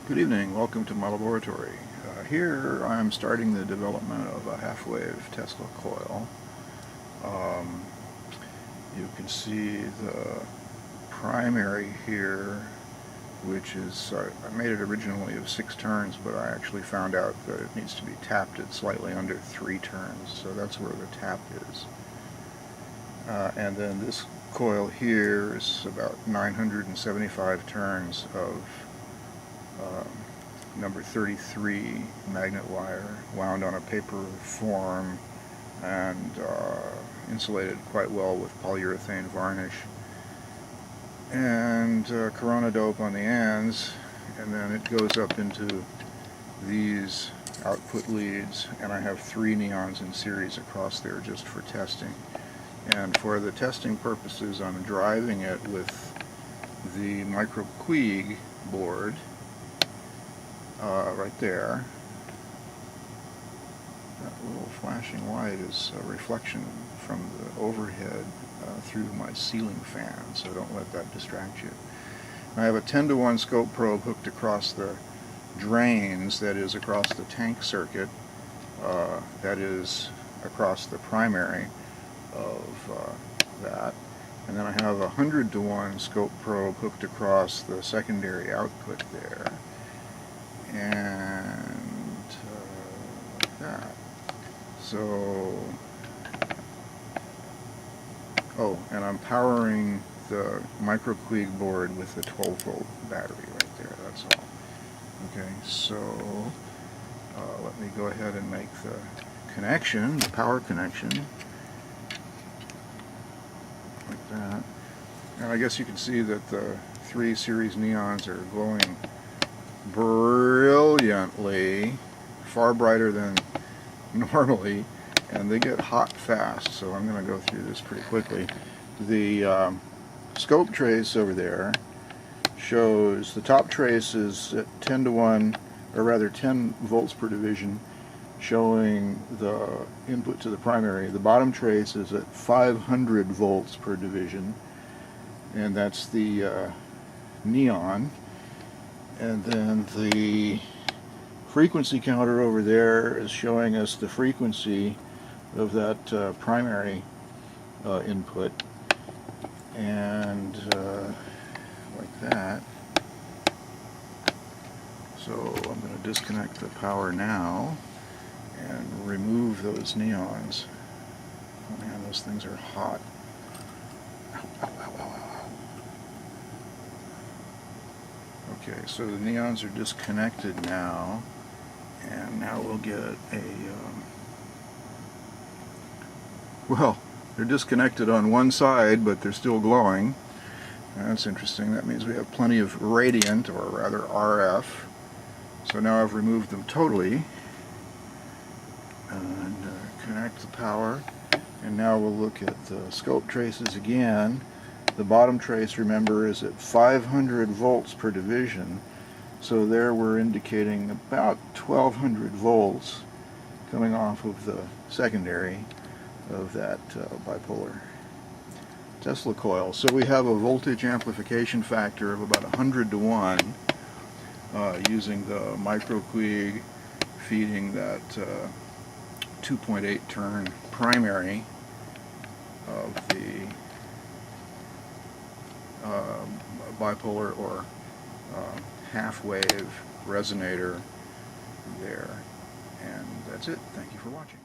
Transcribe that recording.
Good evening, welcome to my laboratory. Here I'm starting the development of a half-wave TinselKoil. You can see the primary here, which is, I made it originally of 6 turns, but I actually found out that it needs to be tapped at slightly under 3 turns, so that's where the tap is. And then this coil here is about 975 turns of number 33 magnet wire wound on a paper form and insulated quite well with polyurethane varnish, and Corona dope on the ends, and then it goes up into these output leads, and I have 3 neons in series across there just for testing. And for the testing purposes, I'm driving it with the micro Quig board right there. That little flashing light is a reflection from the overhead through my ceiling fan, so don't let that distract you. I have a 10-to-1 scope probe hooked across the drains, that is across the tank circuit, that is across the primary of that. And then I have a 100-to-1 scope probe hooked across the secondary output there. And like that. So, and I'm powering the micro Quig board with the 12-volt battery right there, that's all. Okay, so let me go ahead and make the connection, the power connection, like that. And I guess you can see that the 3 series neons are glowing brilliantly, far brighter than normally, and they get hot fast, so I'm going to go through this pretty quickly. The scope trace over there shows the top trace is at 10-to-1, or rather 10 volts per division, showing the input to the primary. The bottom trace is at 500 volts per division, and that's the neon. And then the frequency counter over there is showing us the frequency of that primary input, and like that. So I'm going to disconnect the power now and remove those neons. Oh man, those things are hot. Ow, ow, ow, ow, ow. Okay, so the neons are disconnected now, and now we'll get a, well, they're disconnected on one side, but they're still glowing. That's interesting. That means we have plenty of radiant, or rather RF. So now I've removed them totally, and connect the power, and now we'll look at the scope traces again. The bottom trace, remember, is at 500 volts per division, so there we're indicating about 1200 volts coming off of the secondary of that bipolar TinselKoil. So we have a voltage amplification factor of about 100-to-1 using the micro Quig feeding that 2.8 turn primary of the bipolar or half-wave resonator there. And that's it. Thank you for watching.